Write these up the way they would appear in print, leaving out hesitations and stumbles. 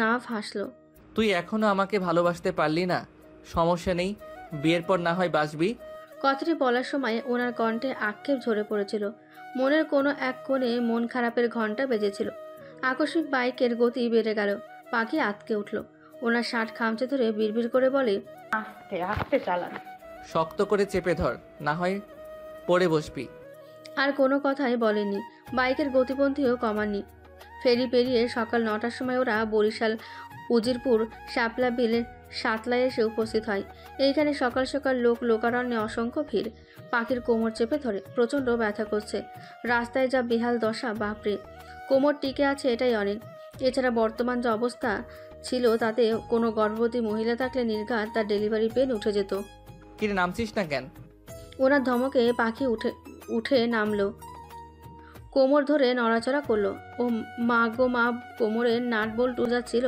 নাফ হাসলো। তুই এখনো আমাকে ভালোবাসতে পারলি না? সমস্যা নেই, বিয়ের পর না হয় বাসবি। কথাটি বলার সময় ওনার কণ্ঠে আক্ষেপ ঝরে পড়েছিল। মনের কোনো এক কোণে মন খারাপের ঘন্টা বেজেছিল। আকস্মিক বাইকের গতি বেড়ে গেল। পাখি আঁতকে উঠল। ওনার শার্ট খামচে ধরে বিড়বিড় করে বলে, আস্তে আস্তে চালান। শক্ত করে চেপে ধর, না হয় পড়ে বসবি। আর কোনো কথাই বলেননি। বাইকের গতিপন্থীও কমাননি। ফেরি পেরিয়ে সকাল 9টার সময় ওরা বরিশাল উজিরপুর শাপলা বিলে সাতলায় এসে উপস্থিত হয়। এইখানে সকাল সকাল লোকারণ্যে অসংখ্য ভিড়। পাখির কোমর চেপে ধরে, প্রচণ্ড ব্যথা করছে। রাস্তায় যা বেহাল দশা, বাপরে! কোমর টিকে আছে এটাই অনেক। এছাড়া বর্তমান যে অবস্থা ছিল তাতে কোনো গর্ভবতী মহিলা থাকলে নির্ঘাত তার ডেলিভারি পেন উঠে যেত। কিরে নামছিস না কেন? ওনার ধমকে পাখি উঠে নামলো। কোমর ধরে নড়াচড়া করলো। ও মা গো মা! কোমরের নাট বোল্ট যাচ্ছিল।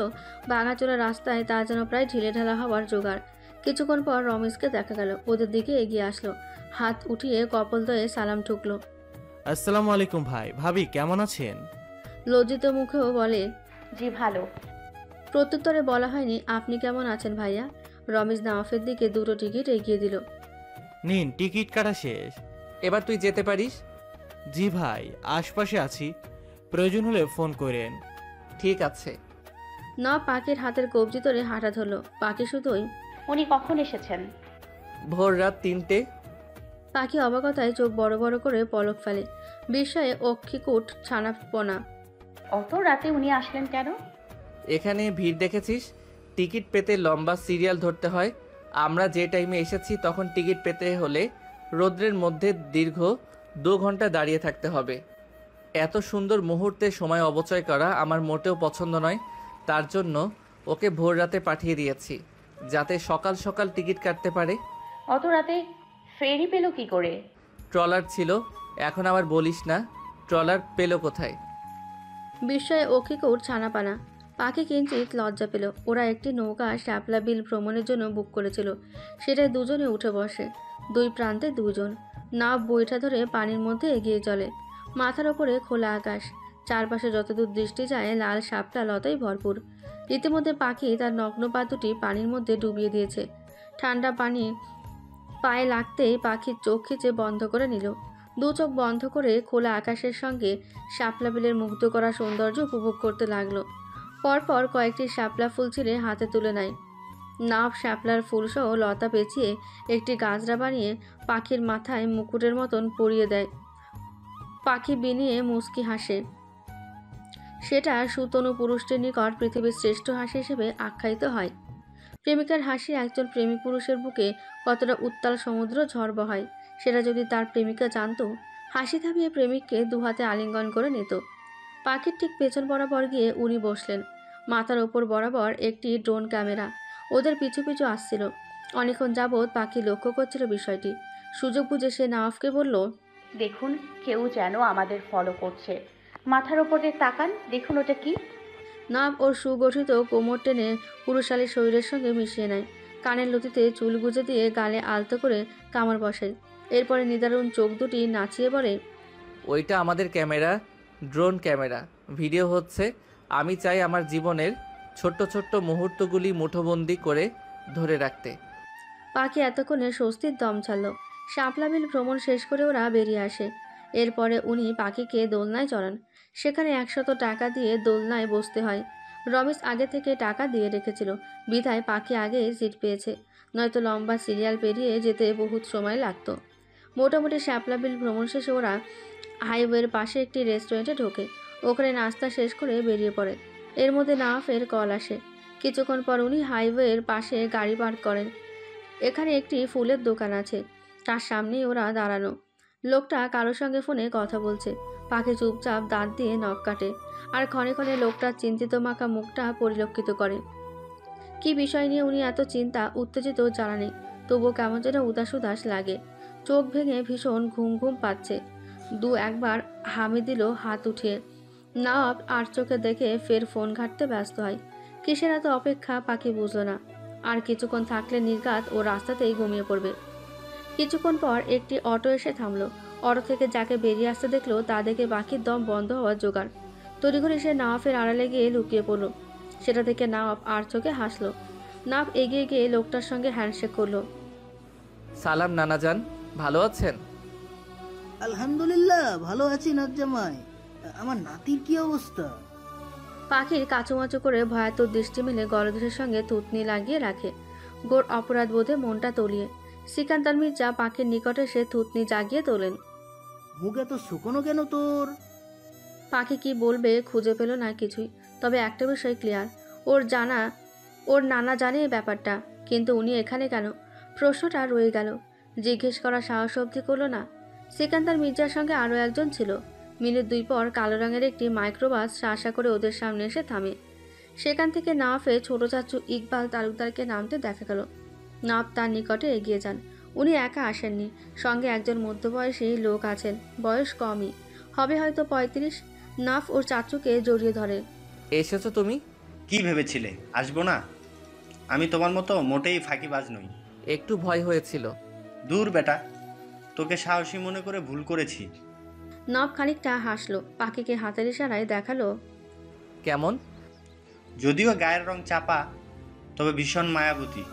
ভাঙাচোরা রাস্তায় তা যেন প্রায় ঢিলেঢালা হওয়ার জোগাড়। কিছুক্ষণ পর রমেশকে দেখা গেল, ওদের দিকে এগিয়ে আসলো। হাত উঠিয়ে কপলদয়ে সালাম ঠুকলো। আসসালামু আলাইকুম ভাই ভাবি, কেমন আছেন? লজ্জিত মুখেও বলে, জি ভালো। প্রত্যুত্তরে বলা হয়নি, আপনি কেমন আছেন ভাইয়া? রমেশ নাওয়াফের দিকে দুটো টিকিট এগিয়ে দিল। নিন, টিকিট কাটা শেষ। এবার তুই যেতে পারিস। জি ভাই, আশপাশে আছি, প্রয়োজন হলে ফোন করেন। ঠিক আছে। না, পাখির হাতের কবজি ধরে হাঁটা ধরলো। পাখি শুধুই। উনি কখন এসেছেন? ভোর রাত 3টে। পাখি অবাকতায় চোখ বড় বড় করে পলক ফেলে। বিস্ময়ে অক্ষিকুট ছানাপোনা। অত রাতে উনি আসলেন কেন? এখানে ভিড় দেখেছিস? টিকিট পেতে লম্বা সিরিয়াল ধরতে হয়। আমরা যে টাইমে এসেছি তখন টিকিট পেতে হলে রৌদ্রের মধ্যে দীর্ঘ 2 ঘন্টা দাঁড়িয়ে থাকতে হবে। এত সুন্দর মুহূর্তে সময় অপচয় করা আমার মোটেও পছন্দ নয়। তার জন্য ওকে ভোর রাতে পাঠিয়ে দিয়েছি, যাতে সকাল সকাল টিকিট কাটতে পারে। অত রাতে ফেরি পেল কি করে? ট্রলার ছিল। এখন আবার বলিস না, ট্রলার পেল কোথায়? বিস্ময়ে অক্ষিকুট ছানাপানা। পাখি কিঞ্চিত লজ্জা পেল। ওরা একটি নৌকা শ্যাপলা বিল ভ্রমণের জন্য বুক করেছিল। সেটাই দুজনে উঠে বসে। দুই প্রান্তে দুজন। নাব বৈঠা ধরে পানির মধ্যে এগিয়ে চলে। মাথার ওপরে খোলা আকাশ। চারপাশে যতদূর দৃষ্টি যায় লাল শাপলা লতায় ভরপুর। ইতিমধ্যে পাখি তার নগ্ন পা দুটি পানির মধ্যে ডুবিয়ে দিয়েছে। ঠান্ডা পানি পায়ে লাগতেই পাখির চোখ খিচে বন্ধ করে নিল। দু চোখ বন্ধ করে খোলা আকাশের সঙ্গে শাপলা বিলের মুগ্ধ করা সৌন্দর্য উপভোগ করতে লাগলো। পরপর কয়েকটি শাপলা ফুল ছিঁড়ে হাতে তুলে নেয়। নাভ শাপলার ফুলসহ লতা পেঁচিয়ে একটি গাজরা বানিয়ে পাখির মাথায় মুকুটের মতন পরিয়ে দেয়। পাখি বিনিয়ে মুচকি হাসে। সেটা সুতনু পুরুষটির নিকট পৃথিবীর শ্রেষ্ঠ হাসি হিসেবে আখ্যায়িত হয়। প্রেমিকার হাসি একজন প্রেমিক পুরুষের বুকে কতটা উত্তাল সমুদ্র ঝড় বহায়, সেটা যদি তার প্রেমিকা জানত। হাসি থামিয়ে প্রেমিককে দুহাতে আলিঙ্গন করে নিত। পাখির ঠিক পেছন বরাবর গিয়ে উনি বসলেন। মাথার ওপর বরাবর একটি ড্রোন ক্যামেরা ওদের পিছু পিছু আসছিল। অনেকক্ষণ যাবৎ পাখি লক্ষ্য করছিল বিষয়টি। সুযোগ বুঝে সে নাওয়াফকে বলল, দেখুন, কেউ যেন আমাদের ফলো করছে। মাথার ওপরে তাকান, দেখুন ওটা কি? নাভ ওর সুগঠিত কোমর টেনে পুরুষালী শরীরের সঙ্গে মিশিয়ে নেয়। কানের লতিতে চুল গুজে দিয়ে গালে আলতো করে কামড় বসায়। এরপরে নিদারুণ চোখ দুটি নাচিয়ে বলে, ওইটা আমাদের ক্যামেরা, ড্রোন ক্যামেরা। ভিডিও হচ্ছে। আমি চাই আমার জীবনের ছোট্ট ছোট্ট মুহূর্তগুলি মুঠোবন্দি করে ধরে রাখতে। পাখি এতক্ষণে স্বস্তির দম ছাড়ল। শাপলা বিল ভ্রমণ শেষ করে ওরা বেরিয়ে আসে। এরপরে উনি পাখিকে দোলনায় চড়ান। সেখানে 100 টাকা দিয়ে দোলনায় বসতে হয়। রমেশ আগে থেকে টাকা দিয়ে রেখেছিল, বিধায় পাখি আগে সিট পেয়েছে। নয়তো লম্বা সিরিয়াল পেরিয়ে যেতে বহুত সময় লাগতো। মোটামুটি শাপলা বিল ভ্রমণ শেষে ওরা হাইওয়ের পাশে একটি রেস্টুরেন্টে ঢোকে। ওখানে নাস্তা শেষ করে বেরিয়ে পড়ে। এর মধ্যে নাফের কল আসে। কিছুক্ষণ পর উনি হাইওয়ের পাশে গাড়ি পার্ক করেন। এখানে একটি ফুলের দোকান আছে, তার সামনেই ওরা দাঁড়ানো। লোকটা কারোর সঙ্গে ফোনে কথা বলছে। পাখি চুপচাপ দাঁত দিয়ে নখ কাটে, আর ক্ষণে ক্ষণে লোকটার চিন্তিত মাখা মুখটা পরিলক্ষিত করে। কি বিষয় নিয়ে উনি এত চিন্তা উত্তেজিত জানা নেই, তবুও কেমন যেন উদাস উদাস লাগে। চোখ ভেঙে ভীষণ ঘুম ঘুম পাচ্ছে। দু একবার হামি দিল হাত উঠিয়ে। নওয়াব আর চোখে দেখে ফের ফোন ঘাঁটতে ব্যস্ত হয়। কিসের এত অপেক্ষা পাখি বুঝল না। আর কিছুক্ষণ থাকলে নির্ঘাত ও রাস্তাতেই ঘুমিয়ে পড়বে। কিছুক্ষণ পর একটি অটো এসে থামলো। অটো থেকে যাকে বেরিয়ে আসতে দেখলো তা দেখে পাখির দম বন্ধ হওয়ার জোগাড়। তড়িঘড়ি সে নাওয়াফের আড়ালে গিয়ে লুকিয়ে পড়ল। সেটা থেকে নাওয়াফ আর চোখে হাসলো। নাওয়াফ এগিয়ে গিয়ে লোকটার সঙ্গে হ্যান্ডশেক করলো। সালাম নানাজান, ভালো আছেন? আলহামদুলিল্লাহ ভালো আছি নাজ্জামাই। আমার নাতির কি অবস্থা? পাখির কাচুমাচু করে ভয়াতুর দৃষ্টি মেলে গলদেশের সঙ্গে থুতনি লাগিয়ে রাখে। গোর অপরাধ বোধে মনটা তলিয়ে সিকান্দার মির্জা পাখির নিকটে সে থুতনি জাগিয়ে তোলেন। মুখ এত শুকনো কেন তোর? পাখি কি বলবে খুঁজে পেল না কিছুই। তবে একটা বিষয় ক্লিয়ার, ওর নানা জানে এই ব্যাপারটা, কিন্তু উনি এখানে কেন? প্রশ্নটা রয়ে গেল। জিজ্ঞেস করার সাহস অবধি করলো না। সিকান্দার মির্জার সঙ্গে আরও একজন ছিল। মিনিট 2 পর কালো রঙের একটি মাইক্রোবাস শাসা করে ওদের সামনে এসে থামে। সেখান থেকে নাওয়াফে ছোট চাচু ইকবাল তালুকদারকে নামতে দেখা গেল। নাওয়াফ তার নিকটে এগিয়ে যান। উনি একা আসেননি, সঙ্গে একজন মধ্যবয়সী লোক আছেন, বয়স কমই, হবে হয়তো 35। নাওয়াফ ওর চাচুকে জড়িয়ে ধরে। এসেছো তুমি? কি ভেবেছিলে আসবো না? আমি তোমার মতো মোটেই ফাঁকিবাজ নই। একটু ভয় হয়েছিল। দূর বেটা, তোকে সাহসী মনে করে ভুল করেছি। নাওয়াফ খানিকটা হাসলো, পাখিকে হাতের ইশারায় দেখালো। কেমন? যদিও গায়ের রং চাপা, তবে ভীষণ মায়াবতী।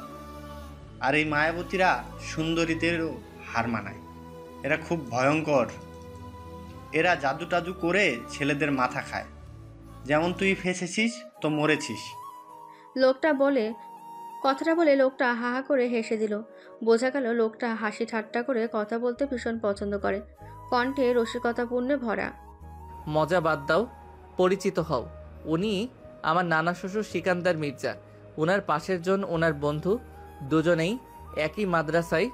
আর এই মায়াবতীরা সুন্দরীদেরও হার মানায়। এরা খুব ভয়ঙ্কর। এরা জাদু টাদু করে ছেলেদের মাথা খায়। যেমন তুই ফেসেছিস তো মরেছিস। কথাটা বলে লোকটা হা হা করে হেসে দিল। বোঝা গেল লোকটা হাসি ঠাট্টা করে কথা বলতে ভীষণ পছন্দ করে, কণ্ঠে রসিকতাপূর্ণে ভরা। মজা বাদ দাও, পরিচিত হও। উনি আমার নানা শ্বশুর সিকান্দার মির্জা। ওনার পাশের জন ওনার বন্ধু, দুজনেই একই মাদ্রাসায়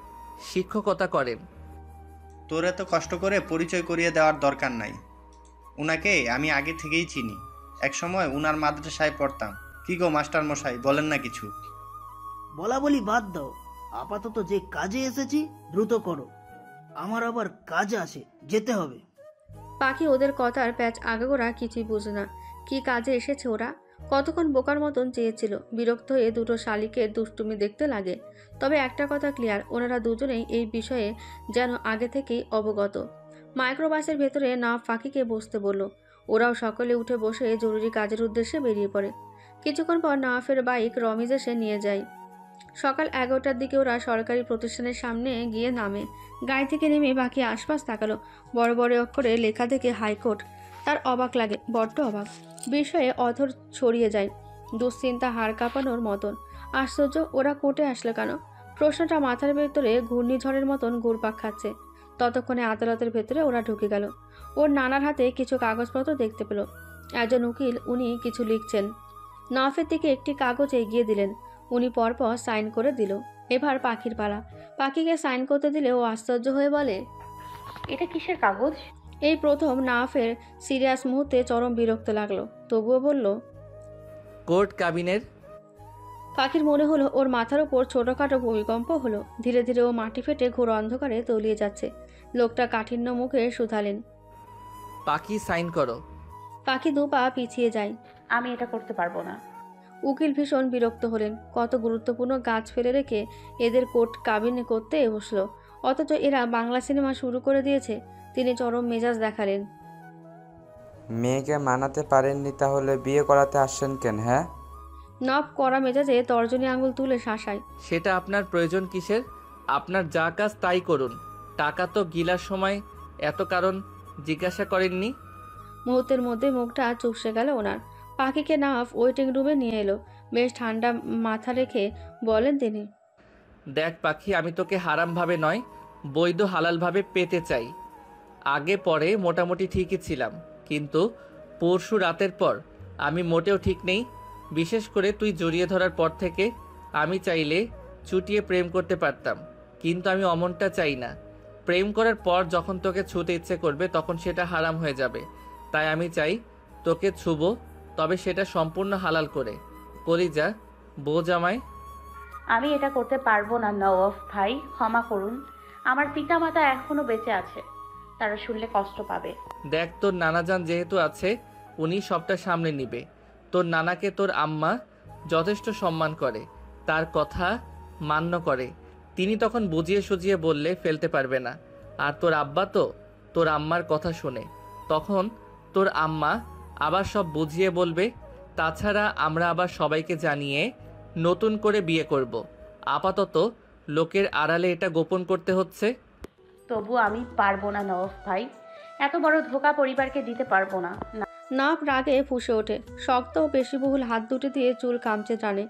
শিক্ষকতা করেন। তোর এত কষ্ট করে পরিচয় করিয়ে দেওয়ার দরকার নাই। উনাকে আমি আগে থেকেই চিনি। একসময় উনার মাদ্রাসায় পড়তাম। কি গো মাস্টার মশাই, বলেন না কিছু? বলা বলি বাদ দাও, আপাতত যে কাজে এসেছি দ্রুত করো, আমার আবার কাজ আছে, যেতে হবে। পাখি ওদের কথার প্যাচ আগাগোড়া কিছুই বুঝে না। কি কাজে এসেছে ওরা? কতক্ষণ বোকার মতন চেয়েছিল। বিরক্ত হয়ে দুটো শালিকের দুষ্টুমি দেখতে লাগে। তবে একটা কথা ক্লিয়ার, ওনারা দুজনেই এই বিষয়ে যেন আগে থেকেই অবগত। মাইক্রোবাসের ভেতরে নাওয়াফ পাখিকে বসতে বলল। ওরাও সকলে উঠে বসে জরুরি কাজের উদ্দেশ্যে বেরিয়ে পড়ে। কিছুক্ষণ পর নাওয়াফের বাইক রমিজ এসে নিয়ে যায়। সকাল 11টার দিকে ওরা সরকারি প্রতিষ্ঠানের সামনে গিয়ে নামে। গাড়ি থেকে নেমে বাকি আশপাশ তাকালো। বড় বড় অক্ষরে লেখা দেখে হাইকোর্ট। তার অবাক লাগে, বড্ড অবাক। বিষয়ে অধর ছড়িয়ে যায়, দুশ্চিন্তা হাড় কাঁপানোর মতন। আশ্চর্য, ওরা কোর্টে আসলো কেন? প্রশ্নটা মাথার ভেতরে ঘূর্ণিঝড়ের মতন ঘুরপাক খাচ্ছে। ততক্ষণে আদালতের ভেতরে ওরা ঢুকে গেল। ওর নানার হাতে কিছু কাগজপত্র দেখতে পেল। একজন উকিল, উনি কিছু লিখছেন। নাওয়াফের দিকে একটি কাগজ এগিয়ে দিলেন। উনি পরপর সাইন করে দিল। এবার পাখির পালা। পাখিকে সাইন করতে দিলে ও আশ্চর্য হয়ে বলে, এটা কিসের কাগজ? এই প্রথম। নাওয়াফের সিরিয়াস মুহূর্তে চরম বিরক্ত লাগলো, তবুও বলল, কোর্ট কাবিনের। পাখির মনে হলো ওর মাথার উপর ছোটখাটো ভূমিকম্প হলো। ধীরে ধীরে ও মাটি ফেটে ঘোর অন্ধকারে তলিয়ে যাচ্ছে। লোকটা কাঠিন্য মুখে শুধালেন, পাখি সাইন করো। পাখি 2 পা পিছিয়ে যায়। আমি এটা করতে পারবো না। উকিল ভীষণ বিরক্ত হলেন। কত গুরুত্বপূর্ণ গাছ ফেলে রেখে এদের কোর্ট কাবিনে করতে বসলো, অথচ এরা বাংলা সিনেমা শুরু করে দিয়েছে। তিনি চরম মেজাজ দেখালেন। মেয়েকে মানাতে পারেননি তাহলে বিয়ে করাতে আসছেন কেন? হ্যাঁ, নব করা মেজাজে তর্জনী আঙুল তুলে শাসায়। সেটা আপনার প্রয়োজন কিসের? আপনার যা কাজ তাই করুন। টাকা তো গিলার সময় এত কারণ জিজ্ঞাসা করেননি। মুহূর্তের মধ্যে মুখটা চুপসে গেল ওনার। পাখিকে নাফ ওয়েটিং রুমে নিয়ে এলো। বেশ ঠান্ডা মাথা রেখে বলেন তিনি, দেখ পাখি, আমি তোকে হারামভাবে নয়, বৈধ হালালভাবে পেতে চাই। আগে পরে মোটামুটি ঠিকই ছিলাম, কিন্তু পরশু রাতের পর আমি মোটেও ঠিক নেই। বিশেষ করে তুই জড়িয়ে ধরার পর থেকে আমি চাইলে চুটিয়ে প্রেম করতে পারতাম, কিন্তু আমি অমনটা চাই না। প্রেম করার পর যখন তোকে ছুতে ইচ্ছে করবে তখন সেটা হারাম হয়ে যাবে। তাই আমি চাই তোকে ছুবো, তবে সেটা সম্পূর্ণ হালাল করে। কলিজা বউ জামাই। আমি এটা করতে পারবো না নওয়াফ ভাই, ক্ষমা করুন। আমার পিতামাতা এখনো বেঁচে আছে, তারা শুনলে কষ্ট পাবে। দেখ, তোর নানাজান যেহেতু আছে উনি সবটা সামলে নিবে। তোর নানাকে তোর আম্মা যথেষ্ট সম্মান করে, তার কথা মান্য করে। তিনি তখন বুঝিয়ে সুজিয়ে বললে ফেলতে পারবে না। আর তোর আব্বা তো তোর আম্মার কথা শুনে। তখন তোর আম্মা আবার সব বুঝিয়ে বলবে। তাছাড়া আমরা আবার সবাইকে জানিয়ে নতুন করে বিয়ে করব। আপাতত লোকের আড়ালে এটা গোপন করতে হচ্ছে। তবু আমি পারবো না নওয়াব ভাই, এত বড় ধোঁকা পরিবারকে দিতে পারবো না। নাফ রাগে ফুঁসে ওঠে। শক্ত ও পেশিবহুল হাত দুটি দিয়ে চুল কামচে টানে।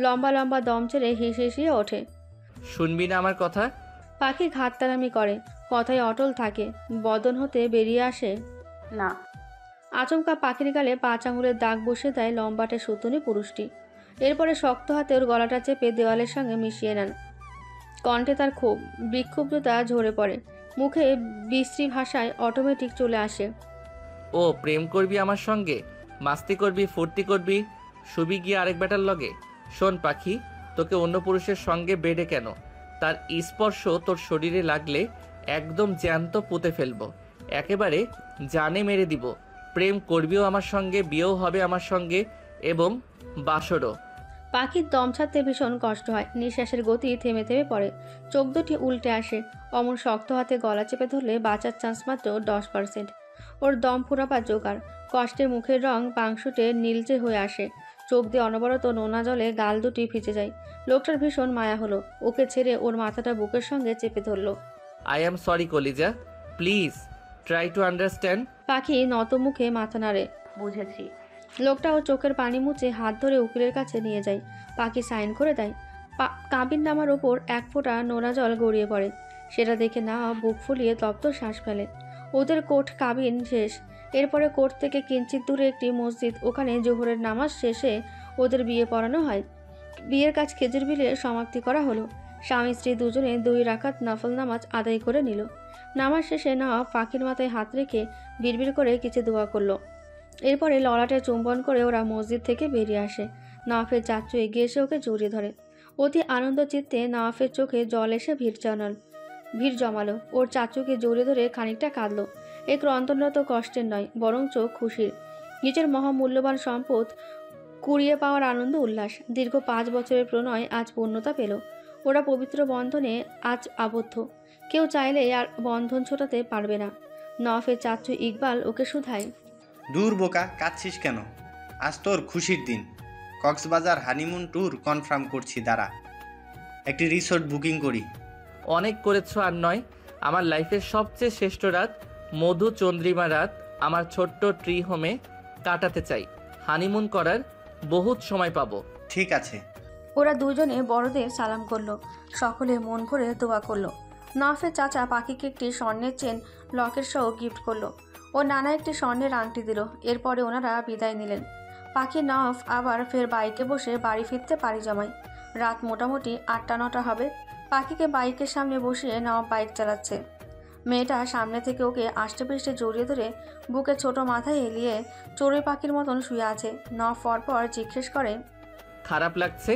লম্বা লম্বা দম ছেড়ে হিসিয়ে ওঠে। শুনবি না আমার কথা? পাখি ঘাটতারামি করে, কথায় অটল থাকে। বদন হতে বেরিয়ে আসে, না। আচমকা পাখির গালে 5 আঙুলের দাগ বসে দেয় লম্বাটে সুতুনি পুরুষটি। এরপরে শক্ত হাতে ওর গলাটা চেপে দেওয়ালের সঙ্গে মিশিয়ে নেন। কণ্ঠে তার ক্ষোভ, বিক্ষুব্ধতা ঝরে পড়ে। মুখে বিশ্রী ভাষায় অটোমেটিক চলে আসে। ও প্রেম করবি আমার সঙ্গে, মাস্তি করবি, ফুর্তি করবি, শুবি গিয়ে আরেক বেটার লগে? শোন পাখি, তোকে অন্য পুরুষের সঙ্গে বেডে কেন, তার স্পর্শ তোর শরীরে লাগলে একদম জ্যান্ত পুঁতে ফেলবো, একেবারে জানে মেরে দিব। প্রেম করবিও আমার সঙ্গে, বিয়েও হবে আমার সঙ্গে, এবং বাসরও। পাখির দম ছাড়তে ভীষণ কষ্ট হয়। নিঃশ্বাসের গতি থেমে থেমে পড়ে। চোখ দুটি উল্টে আসে। অমন শক্ত হাতে গলা চেপে ধরলে বাঁচার চান্স মাত্র 10%। ওর দম ফুরাবার জোগাড়। কষ্টে মুখের রং পাংশুটে নীলচে হয়ে আসে। চোখ দিয়ে অনবরত নোনা জলে গাল দুটি ভিজে যায়। লোকটার ভীষণ মায়া হলো। ওকে ছেড়ে ওর মাথাটা বুকের সঙ্গে চেপে ধরল। আই অ্যাম সরি কলিজা, প্লিজ ট্রাই টু আন্ডারস্ট্যান্ড। পাখি নত মুখে মাথা নাড়ে। বুঝেছি। লোকটা ওর চোখের পানি মুছে হাত ধরে উকিলের কাছে নিয়ে যায়। পাখি সাইন করে দেয়। কাবিন নামার ওপর 1 ফোঁটা নোনা জল গড়িয়ে পড়ে। সেটা দেখে না বুক ফুলিয়ে তপ্ত শ্বাস ফেলে। ওদের কোর্ট কাবিন শেষ। এরপরে কোর্ট থেকে কিঞ্চিত দূরে একটি মসজিদ, ওখানে জোহরের নামাজ শেষে ওদের বিয়ে পড়ানো হয়। বিয়ের কাজ খেজুর বিলে সমাপ্তি করা হলো। স্বামী স্ত্রী দুজনে 2 রাকাত নফল নামাজ আদায় করে নিল। নামাজ শেষে নওয়াব পাখির মাথায় হাত রেখে বিড়বিড় করে কিছু দোয়া করলো। এরপরে ললাটে চুম্বন করে ওরা মসজিদ থেকে বেরিয়ে আসে। নওয়াফের চাচু এগিয়ে এসে ওকে জড়িয়ে ধরে। অতি আনন্দ চিত্তে নওয়াফের চোখে জল এসে ভিড় জমালো। ওর চাচুকে জড়িয়ে ধরে খানিকটা কাঁদল। এ ক্রন্দনরত কষ্টের নয়, বরঞ্চ খুশির। নিজের মহামূল্যবান সম্পদ কুড়িয়ে পাওয়ার আনন্দ উল্লাস। দীর্ঘ 5 বছরের প্রণয় আজ পূর্ণতা পেল। ওরা পবিত্র বন্ধনে আজ আবদ্ধ। কেউ চাইলে আর বন্ধন ছোটাতে পারবে না। নওয়াফের চাচু ইকবাল ওকে শুধায়, দূর বোকা, কাঁদছিস কেন? আজ তোর খুশির দিন। কক্সবাজার হানিমুন ট্যুর কনফার্ম করছি, দাঁড়া একটি রিসোর্ট বুকিং করি। অনেক করেছো আর নয়। আমার লাইফের সবচেয়ে শ্রেষ্ঠ রাত, মধু চন্দ্রিমা রাত আমার ছোট্ট ট্রি হোমে কাটাতে চাই। হানিমুন করার বহুত সময় পাবো। ঠিক আছে। ওরা দুজনে বড়দের সালাম করলো। সকলে মন ভরে দোয়া করলো। নওয়াফের চাচা পাখিকে একটি স্বর্ণের চেন লকেট সহ গিফট করলো। ও নানা একটি স্বর্ণের আংটি দিল। এরপরে ওনারা বিদায় নিলেন। পাখি নওয়াফ আবার ফের বাইকে বসে বাড়ি ফিরতে পাড়ি জমায়। রাত মোটামুটি 8টা-9টা হবে। পাখিকে বাইকের সামনে বসিয়ে নওয়াফ বাইক চালাচ্ছে। মেয়েটা সামনে থেকে ওকে আষ্টেপৃষ্টে জড়িয়ে ধরে বুকে ছোট মাথায় এলিয়ে চড়ুই পাখির মতন শুয়ে আছে। নওয়াফ পরপর জিজ্ঞেস করে, খারাপ লাগছে?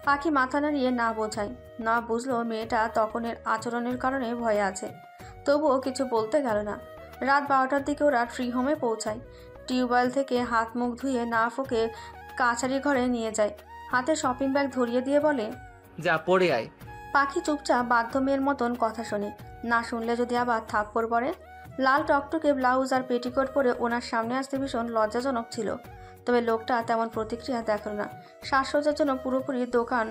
পাখি মাথা নাড়িয়ে না বোঝায়। না বুঝলো মেয়েটা তখনের আচরণের কারণে ভয়ে আছে। তবুও কিছু বলতে গেল না। রাত 12টার দিকে ওরা ট্রি হোমে পৌঁছায়। টিউবওয়েল থেকে হাত মুখ ধুয়ে নাফ ওকে কাছারি ঘরে নিয়ে যায়। হাতে শপিং ব্যাগ ধরিয়ে দিয়ে বলে, যা পড়ে আয়। পাখি চুপচাপ বাধ্য মেয়ের মতন কথা শোনে। না শুনলে যদি আবার থাপ্পড় পড়ে। লাল টকটকে ব্লাউজ আর পেটিকোট পরে ওনার সামনে আসতে ভীষণ লজ্জাজনক ছিল। তবে লোকটা তেমন প্রতিক্রিয়া দেখাল না। সাজসজ্জার জন্য পুরোপুরি দোকান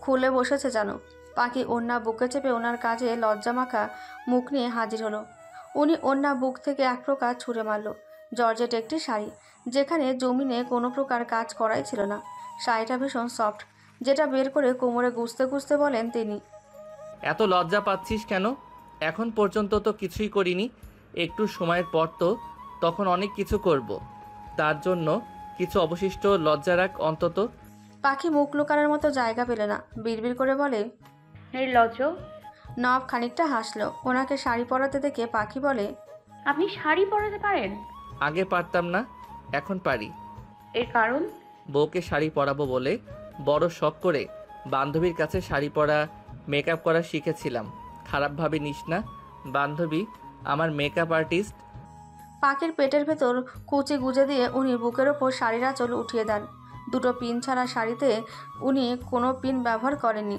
খুলে বসেছে যেন। পাখি ওড়না বুকে চেপে ওনার কাজে লজ্জামাখা মুখ নিয়ে হাজির হলো। উনি ওড়না বুক থেকে এক প্রকার ছুঁড়ে মারল। জর্জেট একটি শাড়ি, যেখানে জমিনে কোনো প্রকার কাজ করাই ছিল না। শাড়িটা ভীষণ সফট, যেটা বের করে কোমরে গুজতে গুজতে বলেন তিনি, এত লজ্জা পাচ্ছিস কেন? এখন পর্যন্ত তো কিছুই করিনি। একটু সময়ের পর তো তখন অনেক কিছু করব। তার জন্য কিছু অবশিষ্ট লজ্জা রাখ অন্তত। পাখি মুখ লুকানোর মতো জায়গা পেলে না। বিড়বিড় করে বলে, নির্লজ্জ। নব খানিকটা হাসলো। ওনাকে শাড়ি পরাতে দেখে পাখি বলে, আপনি শাড়ি পরাতে পারেন? আগে পারতাম না, এখন পারি। এর কারণ? বউকে শাড়ি পরাবো বলে বড় শখ করে বান্ধবীর কাছে শাড়ি পরা, মেকআপ করা শিখেছিলাম। খারাপভাবে নিস না, বান্ধবী আমার মেকআপ আর্টিস্ট। পাখির পেটের ভেতর কুচি গুজে দিয়ে উনি বুকের ওপর শাড়ির আঁচল উঠিয়ে দেন। 2টো পিন ছাড়া শাড়িতে উনি কোনো পিন ব্যবহার করেননি,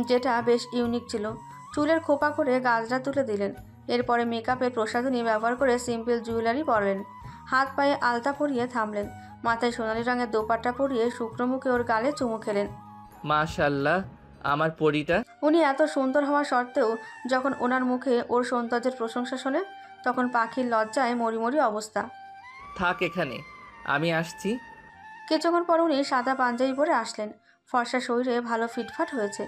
যেটা বেশ ইউনিক ছিল। চুলের খোপা করে গাজরা তুলে দিলেন। এরপরে মেকআপের প্রসাধনী ব্যবহার করে সিম্পল জুয়েলারি পরলেন। হাত পায়ে আলতা পরিয়ে থামলেন। মাথায় সোনালি রঙের দোপাট্টা পরিয়ে শুকনো মুখে ওর গালে চুমু খেলেন। মাশাল্লাহ, আমার পরিটা। উনি এত সুন্দর হওয়া সত্ত্বেও যখন ওনার মুখে ওর সৌন্দর্যের প্রশংসা শোনে তখন পাখির লজ্জায় মরিমরি অবস্থা। থাক এখানে, আমি আসছি। কিছুক্ষণ পর উনি সাদা পাঞ্জাবি পরে আসলেন। ফর্সা শরীরে ভালো ফিটফাট হয়েছে,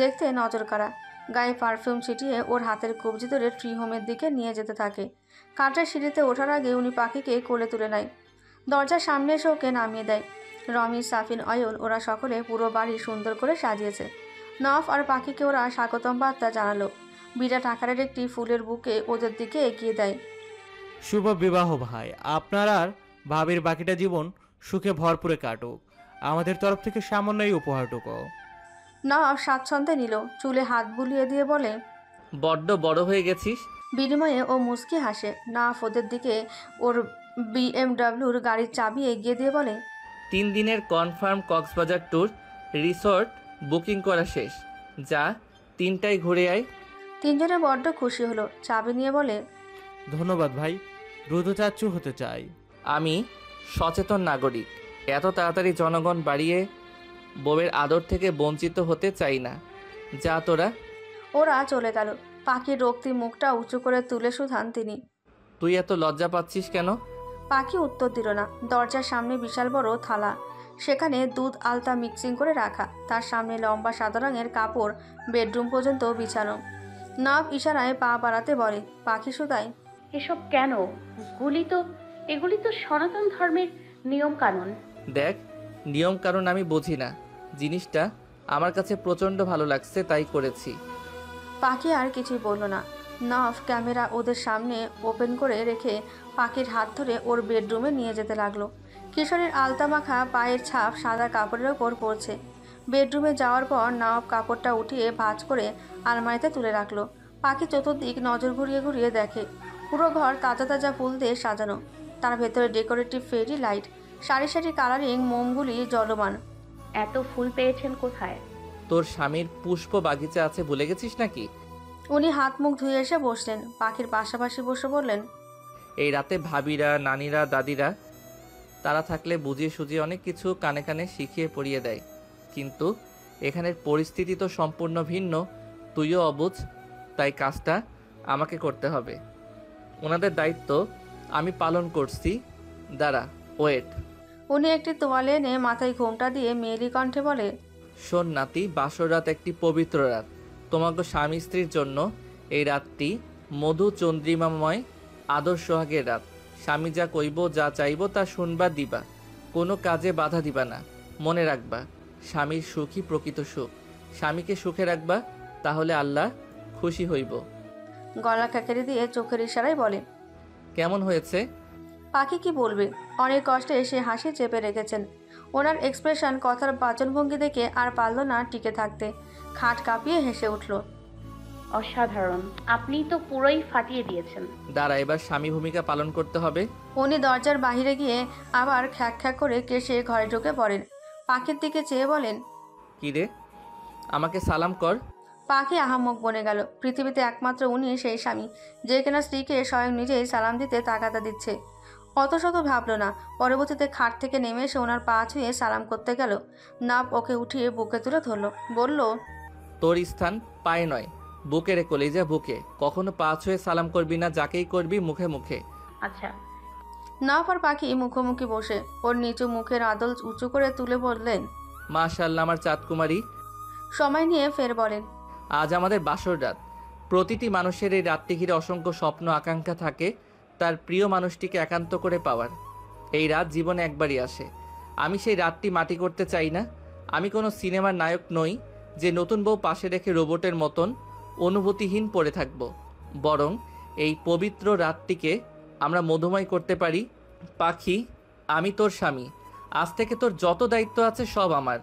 দেখতে নজর কাড়া। গায়ে পারফিউম ছিটিয়ে ওর হাতের কবজি ধরে ট্রি হোমের দিকে নিয়ে যেতে থাকে। কাঠের সিঁড়িতে ওঠার আগে উনি পাখিকে কোলে তুলে নেয়। দরজার সামনে এসে ওকে নামিয়ে দেয়। রমি, সাফিন, অয়ন ওরা সকলে পুরো বাড়ি সুন্দর করে সাজিয়েছে। নফ আর পাখিকে ওরা স্বাগতম বার্তা জানালো। বিরাট আকারের একটি ফুলের বুকে ওদের দিকে এগিয়ে দেয়। শুভ বিবাহ ভাই, আপনার আর ভাবির বাকিটা জীবন সুখে ভরপুরে কাটুক। আমাদের তরফ থেকে সামান্য এই উপহারটুকু। নফ স্বাচ্ছন্দ্যে নিল, চুলে হাত বুলিয়ে দিয়ে বলে, বড্ড বড় হয়ে গেছিস। বিনিময়ে ও মুচকি হাসে। নফ ওদের দিকে ওর বিএমডব্লিউর গাড়ির চাবি এগিয়ে দিয়ে বলে, 3 দিনের confirm Cox's Bazar tour, resort booking করা শেষ। যা 3টায় ঘুরে আয়। তিনজনে বড্ড খুশি হলো। চাবি নিয়ে বলে, ধন্যবাদ ভাই, দ্রুত চাচ্চু হতে চাই। আমি সচেতন নাগরিক, এত তাড়াতাড়ি জনগণ বাড়িয়ে বউয়ের আদর থেকে বঞ্চিত হতে চাই না। যা তোরা। ওরা চলে গেল। পাখির রক্তিম মুখটা উঁচু করে তুলে শুধান তিনি। তুই এত লজ্জা পাচ্ছিস কেন? পাখি উত্তর দিল না। দরজার সামনে বিশাল বড় থালা, সেখানে দুধ আলতা মিক্সিং করে রাখা, তার সামনে লম্বা সাদা রঙের কাপড় বেডরুম পর্যন্ত বিছানো। নব ইশারায় পা বাড়াতে বলে। পাখি শুধায়, এসব কেন? এগুলি তো সনাতন ধর্মের নিয়ম কানুন। দেখ, নিয়ম কারণ আমি বুঝি না, জিনিসটা আমার কাছে প্রচণ্ড ভালো লাগছে তাই করেছি। পাখি আর কিছুই বলল না। নফ ক্যামেরা ওদের সামনে ওপেন করে রেখে পাখির হাত ধরে ওর বেডরুমে নিয়ে যেতে লাগলো। কিশোরীর আলতা মাখা পায়ের ছাপ সাদা কাপড়ের ওপর পড়ছে। বেডরুমে যাওয়ার পর নফ কাপড়টা উঠিয়ে ভাঁজ করে আলমারিতে তুলে রাখলো। পাখি চতুর্দিক নজর ঘুরিয়ে ঘুরিয়ে দেখে। পুরো ঘর তাজা তাজা ফুল দিয়ে সাজানো, তার ভেতরে ডেকোরেটিভ ফেরি লাইট, সারি সারি কালারিং মোমগুলি জ্বলমান। এত ফুল পেয়েছেন কোথায়? তোর স্বামীর পুষ্প বাগিচা আছে, ভুলে গেছিস নাকি? উনি হাত মুখ ধুয়ে এসে বসলেন। পাখির পাশাপাশি বসে বললেন, এই রাতে ভাবিরা, নানিরা, দাদিরা তারা থাকলে বুঝিয়ে সুঝিয়ে অনেক কিছু কানে কানে শিখিয়ে পড়িয়ে দেয়, কিন্তু এখানের পরিস্থিতি তো সম্পূর্ণ ভিন্ন। তুইও অবুঝ, তাই কাজটা আমাকে করতে হবে। ওনাদের দায়িত্ব আমি পালন করছি। দাঁড়া, ওয়েট। উনি একটি তোয়ালে এনে মাথায় ঘোমটা দিয়ে মেয়েলি কণ্ঠে বলে, শোন নাতি, বাসর রাত একটি পবিত্র রাত। তোমাকে স্বামী স্ত্রীর জন্য এই রাতটি মধু চন্দ্রিমাময় আদর সোহাগের রাত। স্বামী যা কইব, যা চাইব তা শুনবা দিবা, কোনো কাজে বাধা দিবা না। মনে রাখবা, স্বামীর সুখই প্রকৃত সুখ। স্বামীকে সুখে রাখবা, তাহলে আল্লাহ খুশি হইব। গলা ক্যাকেরে দিয়ে চোখের ইশারায় বলে। কেমন হয়েছে? পাখি কি বলবে, অনেক কষ্টে সে হাসি চেপে রেখেছেন। ওনার এক্সপ্রেশন, কথার বাচনভঙ্গি দেখে আর পারল না টিকে থাকতে। খাট কাঁপিয়ে হেসে উঠল। অসাধারণ, আপনি তো পুরোই ফাটিয়ে দিয়েছেন। দাঁড়া, এবার স্বামী ভূমিকা পালন করতে হবে। উনি দরজার বাহিরে গিয়ে আবার খ্যাক খ্যাক করে কেসে ঘরে ঢুকে পড়েন। পাখির দিকে চেয়ে বলেন, কি রে, আমাকে সালাম কর। পাখি আহাম্মক বনে গেল। পৃথিবীতে একমাত্র উনি সেই স্বামী যে কিনা স্ত্রীকে স্বয়ং নিজেই সালাম দিতে তাগাদা দিচ্ছে। অত শত ভাবল না। পরবর্তীতে খাট থেকে নেমে এসে ওনার পা ছুঁয়ে সালাম করতে গেল। নাপ ওকে উঠিয়ে বুকে তুলে ধরল, বলল, তোর স্থান পায়ে নয়, বুকে রে কলিজা, বুকে। কখনো পা ছুঁয়ে সালাম করবি না, যাকেই করবি মুখে মুখে। আচ্ছা। নাপ আর পাখি মুখোমুখি বসে ওর নিচু মুখের আদল উঁচু করে তুলে বললেন, মাশাআল্লাহ আমার চাঁদ কুমারী। সময় নিয়ে ফের বলেন, আজ আমাদের বাসর রাত। প্রতিটি মানুষের এই রাতটি ঘিরে অসংখ্য স্বপ্ন আকাঙ্ক্ষা থাকে তার প্রিয় মানুষটিকে একান্ত করে পাওয়ার। এই রাত জীবনে একবারই আসে। আমি সেই রাতটি মাটি করতে চাই না। আমি কোনো সিনেমার নায়ক নই যে নতুন বউ পাশে রেখে রোবটের মতন অনুভূতিহীন পড়ে থাকব। বরং এই পবিত্র রাতটিকে আমরা মধুময় করতে পারি। পাখি, আমি তোর স্বামী। আজ থেকে তোর যত দায়িত্ব আছে সব আমার।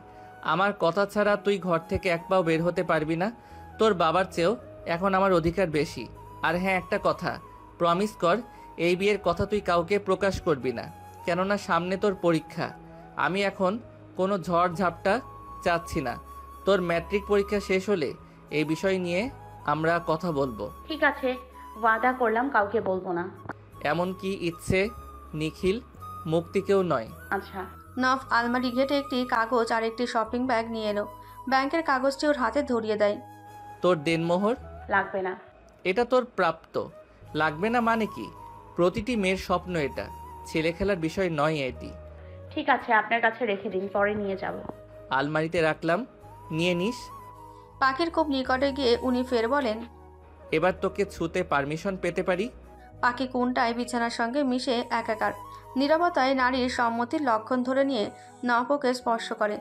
আমার কথা ছাড়া তুই ঘর থেকে এক পাও বের হতে পারবি না। তোর বাবার চেয়েও এখন আমার অধিকার বেশি। আর হ্যাঁ, একটা কথা, প্রমিস কর, এই বিয়ের কথা তুই কাউকে প্রকাশ করবি না, কেননা সামনে তোর পরীক্ষা। আমি এখন কোনো ঝড় ঝাপটা চাচ্ছি না। তোর ম্যাট্রিক পরীক্ষা শেষ হলে এই বিষয় নিয়ে আমরা কথা বলবো। ঠিক আছে, ওয়াদা করলাম কাউকে বলবো না। এমন কি ইচ্ছে নিখিল, মুক্তিকেও নয়। আচ্ছা। নফ আলমারি ঘেটে একটি কাগজ আর একটি শপিং ব্যাগ নিয়ে এলো। ব্যাংকের কাগজটি ওর হাতে ধরিয়ে দেয়। তোর দেনমোহর। লাগবে না। এটা তোর প্রাপ্ত। লাগবে না মানে কি? প্রতিটি মেয়ের স্বপ্ন এটা, ছেলে খেলার বিষয় নয় এটি। ঠিক আছে, আপনার কাছে রেখে দিন, পরে নিয়ে যাব। আলমারিতে রাখলাম, নিয়ে নিস। পাখির খুব নিকটে গিয়ে উনি ফের বলেন, এবার তোকে ছুতে পারমিশন পেতে পারি? পাখি কোনটায় বিছানার সঙ্গে মিশে একাকার। নীরবতায় নারীর সম্মতির লক্ষণ ধরে নিয়ে নফকে স্পর্শ করে।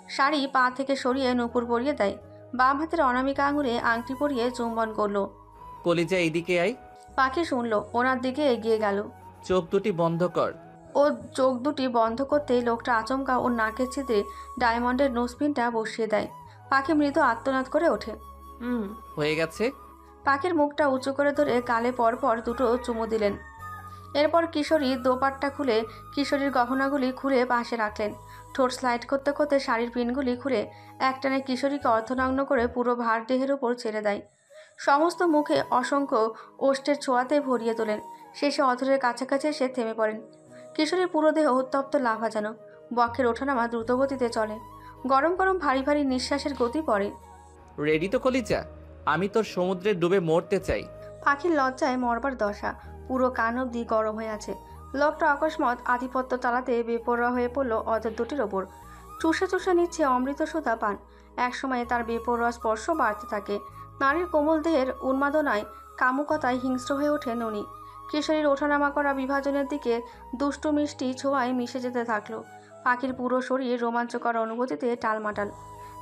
শাড়ি পা থেকে সরিয়ে নুপুর পরিয়ে দেয়। বাম হাতের অনামিকা আঙুলে আংটি পরিয়ে চুম্বন করলো। কলিজা এদিকে আয়। পাখি শুনল, ওনার দিকে এগিয়ে গেল। চোখ দুটি বন্ধ কর। ও চোখ দুটি বন্ধ করতেই লোকটা আচমকা ওর নাকের ছিদ্রে ডায়মন্ডের নোজপিনটা বসিয়ে দেয়। পাখি মৃদু আত্মনাদ করে ওঠে। হয়ে গেছে। পাখির মুখটা উঁচু করে ধরে গালে পরপর দুটো চুমু দিলেন। এরপর কিশোরী দোপাট্টা খুলে কিশোরীর গহনাগুলি খুলে পাশে রাখলেন। ঠোঁট স্লাইড করতে করতে শাড়ির পিনগুলি খুলে একটানে কিশোরীকে অর্ধনগ্ন করে পুরো ভার দেহের উপর ছেড়ে দেয়। সমস্ত মুখে অসংখ্য ওষ্ঠের ছোঁয়াতে ভরিয়ে তোলেন। শেষে অধরের কাছাকাছি এসে থেমে পড়েন। কিশোরীর পুরো দেহ উত্তপ্ত লাভা যেন। বক্ষের ওঠানামা দ্রুতগতিতে চলে। গরম গরম ভারী ভারী নিঃশ্বাসের গতি পড়ে। রেডি তো কলিজা? আমি তোর সমুদ্রে ডুবে মরতে চাই। পাখির লজ্জায় মরবার দশা। পুরো কান অবধি গরম হয়ে আছে। লোকটা অকস্মাৎ আধিপত্য চালাতে বেপরোয়া হয়ে পড়ল অধর দুটির ওপর। চুষে চুষে নিচ্ছে অমৃত সুধা পান। একসময়ে তার বেপরোয়া স্পর্শ বাড়তে থাকে। নারীর কোমল দেহের উন্মাদনায় কামুকতায় হিংস্র হয়ে ওঠে ননি। কিশোরীর ওঠানামা করা বিভাজনের দিকে দুষ্টু মিষ্টি ছোঁয়ায় মিশে যেতে থাকলো। পাখির পুরো শরীর রোমাঞ্চকর অনুভূতিতে টালমাটাল।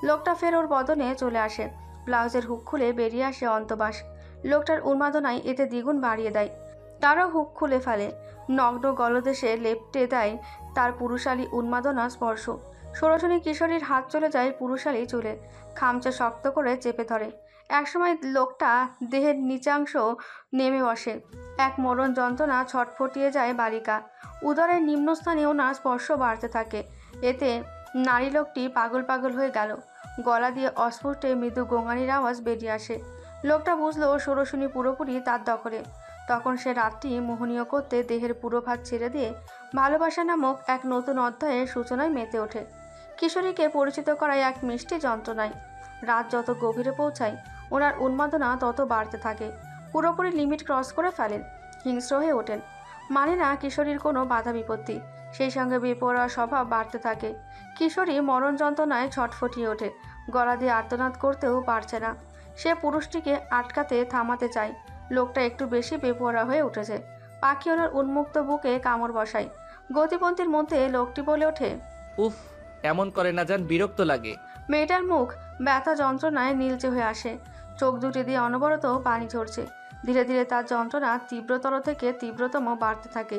লোকটা ফের ওর বদনে চলে আসে। ব্লাউজের হুক খুলে বেরিয়ে আসে অন্তবাস। লোকটার উন্মাদনায় এতে দ্বিগুণ বাড়িয়ে দেয়। তারও হুক খুলে ফেলে। নগ্ন গলদেশে লেপটে দেয় তার পুরুষালী উন্মাদনা স্পর্শ। ষোড়শনী কিশোরীর হাত চলে যায় পুরুষালী চুলে। খামচে শক্ত করে চেপে ধরে। একসময় লোকটা দেহের নিচাংশ নেমে বসে। এক মরণ যন্ত্রণা ছটফটিয়ে যায় বালিকা। উদরের নিম্নস্থানেও না স্পর্শ বাড়তে থাকে। এতে নারী লোকটি পাগল পাগল হয়ে গেল। গলা দিয়ে অস্ফুটে মৃদু গোঙানির আওয়াজ বেরিয়ে আসে। লোকটা বুঝলো ষোড়শনী পুরোপুরি তার দখলে। তখন সে রাতটি মোহনীয় করতে দেহের পুরো ভাগ ছেড়ে দিয়ে ভালোবাসা নামক এক নতুন অধ্যায়ের সূচনায় মেতে ওঠে। কিশোরীকে পরিচিত করায় এক মিষ্টি যন্ত্রণায়। রাত যত গভীরে পৌঁছায় ওনার উন্মাদনা তত বাড়তে থাকে। পুরোপুরি লিমিট ক্রস করে ফেলেন। হিংস্র হয়ে ওঠেন। মানে না কিশোরীর কোনো বাধা বিপত্তি। সেই সঙ্গে বেপরোয়া স্বভাব বাড়তে থাকে। কিশোরী মরণ যন্ত্রণায় ছটফটিয়ে ওঠে। গলা দিয়ে আর্তনাদ করতেও পারছে না। সে পুরুষটিকে আটকাতে থামাতে চায়। লোকটা একটু বেশি বেপরোয়া হয়ে উঠেছে। পাখি ওনার উন্মুক্ত বুকে কামড় বসায়। গতিপন্থীর মধ্যে লোকটি বলে ওঠে, উফ, এমন করে না যান, বিরক্ত লাগে। মেয়েটার মুখ ব্যথা যন্ত্রণায় নীলচে হয়ে আসে। চোখ দুটি দিয়ে অনবরত পানি ঝরছে। ধীরে ধীরে তার যন্ত্রণা তীব্রতর থেকে তীব্রতম বাড়তে থাকে।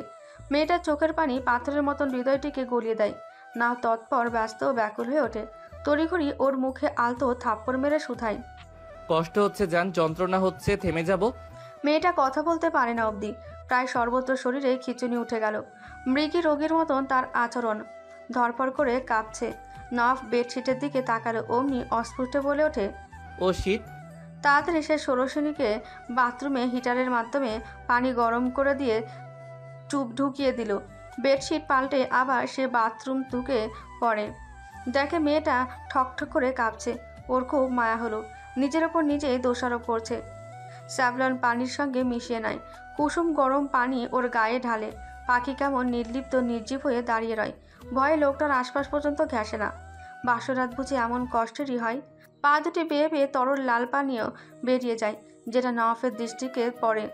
মেয়েটার চোখের পানি পাথরের মতন হৃদয়টিকে গলিয়ে দেয়। না তৎপর ব্যস্ত ও ব্যাকুল হয়ে ওঠে। তড়িঘড়ি ওর মুখে আলতো থাপ্পড় মেরে শুধায়, কষ্ট হচ্ছে যান, যন্ত্রণা হচ্ছে, থেমে যাব। মেয়েটা কথা বলতে পারে না অবধি। প্রায় সর্বত্র শরীরে খিঁচুনি উঠে গেল। মৃগী রোগীর মতন তার আচরণ। ধরপড় করে কাঁপছে। নফ বেডশিটের দিকে তাকালো। অমনি অস্ফুট বলে ওঠে, ও শিট। তাড়াতাড়ি সে ষোড়শনীকে বাথরুমে হিটারের মাধ্যমে পানি গরম করে দিয়ে চুপ ঢুকিয়ে দিল। বেডশিট পাল্টে আবার সে বাথরুম ঢুকে পড়ে। দেখে মেয়েটা ঠকঠক করে কাঁপছে। ওর খুব মায়া হলো। নিজের ওপর নিজেই দোষারোপ করছে। স্যাভলন পানির সঙ্গে মিশিয়ে নেয়। কুসুম গরম পানি ওর গায়ে ঢালে। পাখি কেমন নির্লিপ্ত নির্জীব হয়ে দাঁড়িয়ে রয়। ভয়ে লোকটার আশপাশ পর্যন্ত ঘেঁষে না। বাসরাত বুঝে এমন কষ্টেরই হয়। পা দুটি বেয়ে বেয়ে তরল লাল পানীয় বেরিয়ে যায়, যেটা নওয়াফের দৃষ্টিকে পড়ে।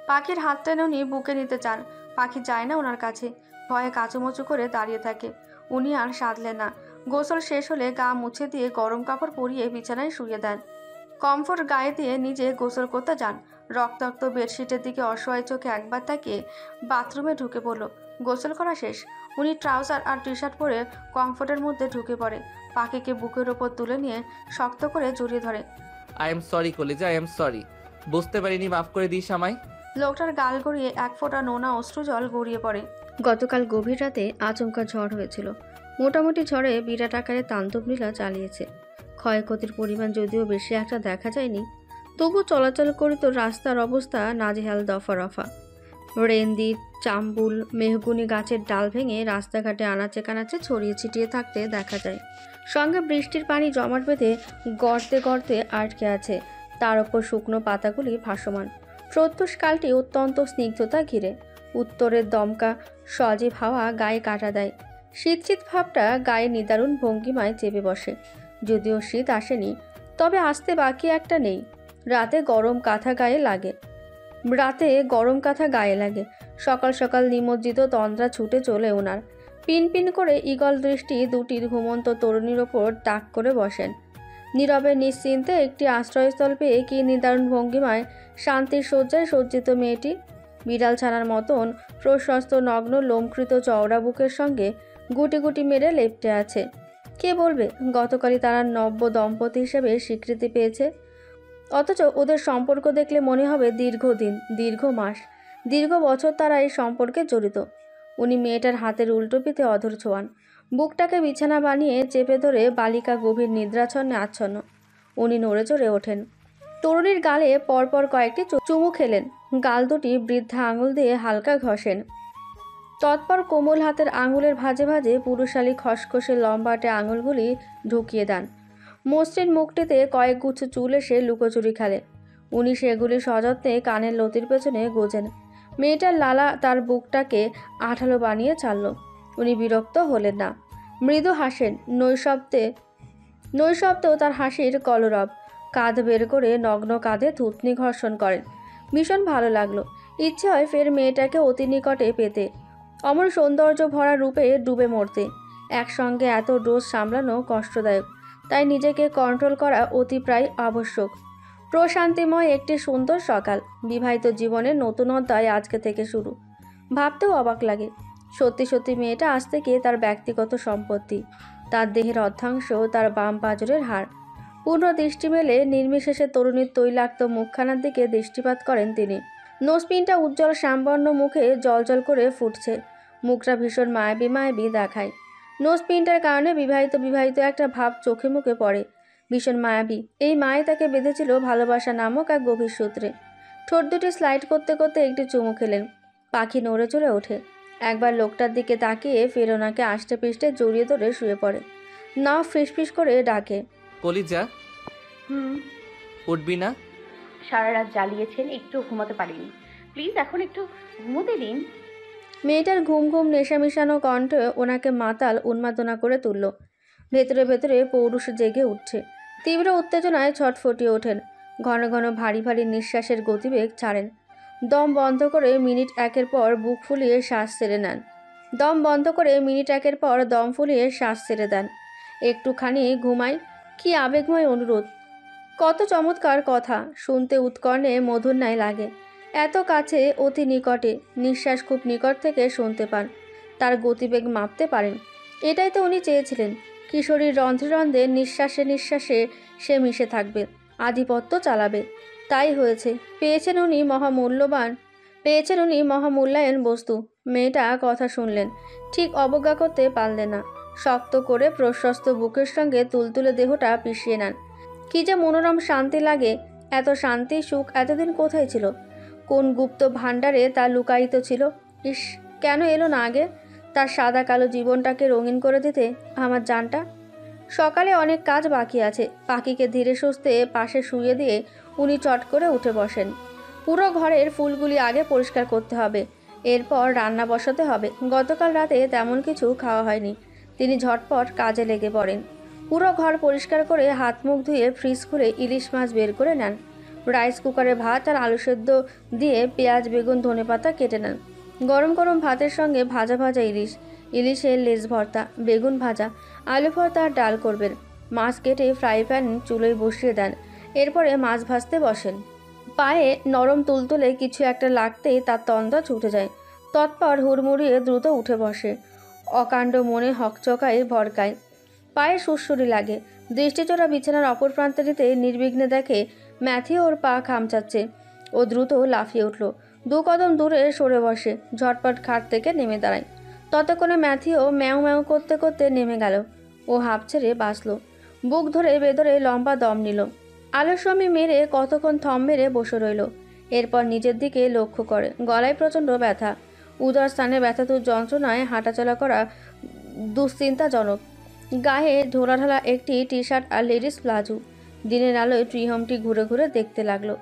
পাখির হাত টেনে উনি বুকে নিতে চান। পাখি যায় না ওনার কাছে। ভয়ে কাচুমচু করে দাঁড়িয়ে থাকে। উনি আর সাধলেন না। গোসল শেষ হলে গা মুছে দিয়ে গরম কাপড় পরিয়ে বিছানায় শুয়ে দেন। কমফোর্ট গায়ে দিয়ে নিজে গোসল করতে যান। রক্তাক্ত বেডশিটের দিকে অসহায় চোখে একবার তাকিয়ে বাথরুমে ঢুকে পড়ল। গোসল করা শেষ। উনি ট্রাউজার আর টি শার্ট পরে কমফোর্টের মধ্যে ঢুকে পড়ে। পাখিকে বুকের ওপর তুলে নিয়ে শক্ত করে জড়িয়ে ধরে। আই এম সরি কলিজা, আই এম সরি। বুঝতে পারিনি, মাফ করে দিস আমায়। লোকটার গাল গড়িয়ে এক ফোঁটা নোনা অশ্রু জল গড়িয়ে পড়ে। গতকাল গভীর রাতে আচমকা ঝড় হয়েছিল। মোটামুটি ঝড়ে বিরাট আকারে তাণ্ডব লীলা চালিয়েছে। ক্ষয়ক্ষতির পরিমাণ যদিও বেশি একটা দেখা যায়নি। তবু চলাচল করিত রাস্তার অবস্থা নাজেহাল দফা রফা। রেন্দি, চাম্বুল, মেহগুনি গাছের ডাল ভেঙে রাস্তাঘাটে আনাচে কানাচে ছড়িয়ে ছিটিয়ে থাকতে দেখা যায়। সঙ্গে বৃষ্টির পানি জমাট বেঁধে গর্তে গর্তে আটকে আছে, তার ওপর শুকনো পাতাগুলি ভাসমান। প্রত্যুষকালটি অত্যন্ত স্নিগ্ধতা ঘিরে। উত্তরের দমকা সজীব হাওয়া গায়ে কাটা দেয়। শীত শীত ভাবটা গায়ে নিদারুণ ভঙ্গিমায় চেপে বসে। যদিও শীত আসেনি, তবে আসতে বাকি একটা নেই। রাতে গরম কাঁথা গায়ে লাগে। সকাল সকাল নিমজ্জিত তন্দ্রা ছুটে চলে ওনার। পিন পিন করে ঈগল দৃষ্টি দুটির ঘুমন্ত তরুণীর ওপর তাক করে বসেন। নীরবে নিশ্চিন্তে একটি আশ্রয়স্থল পেয়ে কি নিদারুণ ভঙ্গিমায় শান্তির শয্যায় সজ্জিত মেয়েটি। বিড়াল ছানার মতন প্রশস্ত নগ্ন লোমকৃত চওড়া বুকের সঙ্গে গুটি গুটি মেরে লেপ্টে আছে। কে বলবে গতকালই তারা নব্য দম্পতি হিসেবে স্বীকৃতি পেয়েছে? অথচ ওদের সম্পর্ক দেখলে মনে হবে দীর্ঘদিন, দীর্ঘ মাস, দীর্ঘ বছর তারা এই সম্পর্কে জড়িত। উনি মেয়েটার হাতের উল্টো পিঠে অধর ছোঁয়ান। বুকটাকে বিছানা বানিয়ে চেপে ধরে বালিকা গভীর নিদ্রাচ্ছন্নে আচ্ছন্ন। উনি নড়ে চড়ে ওঠেন। তরুণীর গালে পরপর কয়েকটি চুমু খেলেন। গাল দুটি বৃদ্ধা আঙুল দিয়ে হালকা ঘষেন। তৎপর কোমল হাতের আঙুলের ভাঁজে ভাঁজে পুরুষালী খসখসে লম্বাটে আঙুলগুলি ঢুকিয়ে দেন। মসৃণ মুখটিতে কয়েক গুচ্ছ চুল এসে লুকোচুরি খেলে। উনি সেগুলি সযত্নে কানের লতির পেছনে গোজেন। মেয়েটার লালা তার বুকটাকে আঠালো বানিয়ে ছাড়ল। উনি বিরক্ত হলেন না, মৃদু হাসেন। নৈশব্দেও তার হাসির কলরব। কাঁধ বের করে নগ্ন কাঁধে থুতনি ঘর্ষণ করেন। ভীষণ ভালো লাগলো। ইচ্ছে হয় ফের মেয়েটাকে অতি নিকটে পেতে, অমর সৌন্দর্য ভরা রূপে ডুবে মরতে। একসঙ্গে এত ডোজ সামলানো কষ্টদায়ক, তাই নিজেকে কন্ট্রোল করা অতি প্রায় আবশ্যক। প্রশান্তিময় একটি সুন্দর সকাল, বিবাহিত জীবনের নতুন অধ্যায় আজকে থেকে শুরু। ভাবতেও অবাক লাগে, সত্যি সত্যি মেয়েটা আজ থেকে তার ব্যক্তিগত সম্পত্তি। তার দেহের অর্ধাংশ তার বাম পাঁজরের হাড়। পূর্ণ দৃষ্টি মেলে নির্বিশেষে তরুণীর তৈলাক্ত মুখখানার দিকে দৃষ্টিপাত করেন তিনি। নোজপিনটা উজ্জ্বল শ্যামবর্ণ মুখে জলজল করে ফুটছে। মুখটা ভীষণ মায়াবী দেখায়। নোজপিনটার কারণে বিবাহিত একটা ভাব চোখে মুখে পড়ে। ভীষণ মায়াবী এই মায়ে তাকে বেঁধেছিল ভালোবাসা নামক এক গভীর সূত্রে। ঠোঁট দুটি স্লাইড করতে করতে একটি চুমু খেলেন। পাখি নড়ে চড়ে ওঠে। একবার লোকটার দিকে তাকিয়ে ফের ওনাকে আষ্টে পৃষ্ঠে জড়িয়ে ধরে শুয়ে পড়ে। নাও ফিসফিস করে ডাকে, কলিজা, উঠবি না? সারা রাত জ্বালিয়েছেন, একটু ঘুমাতে পারিনি। প্লিজ এখন একটু ঘুমোতে দিন। মেয়েটার ঘুম ঘুম নেশা মিশানো কণ্ঠ ওনাকে মাতাল উন্মাদনা করে তুলল। ভেতরে ভেতরে পৌরুষ জেগে উঠছে। তীব্র উত্তেজনায় ছটফটিয়ে ওঠেন। ঘন ঘন ভারী ভারী নিঃশ্বাসের গতিবেগ ছাড়েন। দম বন্ধ করে মিনিট একের পর বুক ফুলিয়ে শ্বাস ছেড়ে দেন। একটুখানি ঘুমাই। কি আবেগময় অনুরোধ, কত চমৎকার কথা, শুনতে উৎকর্ণে মধুর ন্যায় লাগে। এত কাছে, অতি নিকটে, নিঃশ্বাস খুব নিকট থেকে শুনতে পান, তার গতিবেগ মাপতে পারেন। এটাই তো উনি চেয়েছিলেন। কিশোরীর রন্ধ্রে রন্ধ্রে নিঃশ্বাসে নিঃশ্বাসে সে মিশে থাকবে, আধিপত্য চালাবে। তাই হয়েছে। পেয়েছেন উনি মহামূল্যায়ন বস্তু। মেয়েটা কথা শুনলেন, ঠিক অবজ্ঞা করতে পারলেন না। শক্ত করে প্রশস্ত বুকের সঙ্গে তুলতুলে দেহটা পিষিয়ে নেন। কি যে মনোরম শান্তি লাগে। এত শান্তি সুখ এতদিন কোথায় ছিল? কোন গুপ্ত ভাণ্ডারে তা লুকায়িত ছিল? ইস, কেন এলো না আগে? তার সাদা কালো জীবনটাকে রঙিন করে দিতে আমার জানটা। সকালে অনেক কাজ বাকি আছে। পাখিকে ধীরে সুস্থে পাশে শুইয়ে দিয়ে উনি চট করে উঠে বসেন। পুরো ঘরের ফুলগুলি আগে পরিষ্কার করতে হবে, এরপর রান্না বসাতে হবে। গতকাল রাতে তেমন কিছু খাওয়া হয়নি। তিনি ঝটপট কাজে লেগে পড়েন। পুরো ঘর পরিষ্কার করে হাত মুখ ধুয়ে ফ্রিজ খুলে ইলিশ মাছ বের করে নেন। রাইস কুকারে ভাত আর আলু সেদ্ধ দিয়ে পেঁয়াজ বেগুন ধনেপাতা কেটে নেন। গরম গরম ভাতের সঙ্গে ভাজা ভাজা ইলিশের লেজ ভর্তা, বেগুন ভাজা, আলু ভর্তা আর ডাল করবেন। মাছ কেটে ফ্রাই প্যান চুলোয় বসিয়ে দেন। এরপরে মাছ ভাজতে বসেন। পায়ে নরম তুলতুলে কিছু একটা লাগতেই তার তন্দ্রা ছুটে যায়। তৎপর হুড়মুড়িয়ে দ্রুত উঠে বসে। অকাণ্ড মনে হকচকায় ভরকায়। পায়ে সুড়সুড়ি লাগে। দৃষ্টিচোরা বিছানার অপর প্রান্তে নির্বিঘ্নে দেখে ম্যাথিউ ওর পা খামচাচ্ছে। ও দ্রুত লাফিয়ে উঠল। 2 কদম দূরে সরে বসে। ঝটপট খাট থেকে নেমে দাঁড়ায়। ততক্ষণে ম্যাথিউ ম্যাও ম্যাও করতে করতে নেমে গেল। ও হাঁপ ছেড়ে বাঁচল। বুক ধরে বেদরে লম্বা দম নিল। আলস্বামী মেরে কতক্ষণ থম মেরে বসে রইল। এরপর নিজের দিকে লক্ষ্য করে, গলায় প্রচণ্ড ব্যথা, উদর স্থানে ব্যথাতুর যন্ত্রণায় হাঁটাচলা করা দুশ্চিন্তাজনক। গায়ে ঢোলাঢালা একটি টি শার্ট আর লেডিস প্লাজো। দিনের আলোয় ট্রি হোমটি ঘুরে ঘুরে দেখতে লাগলো।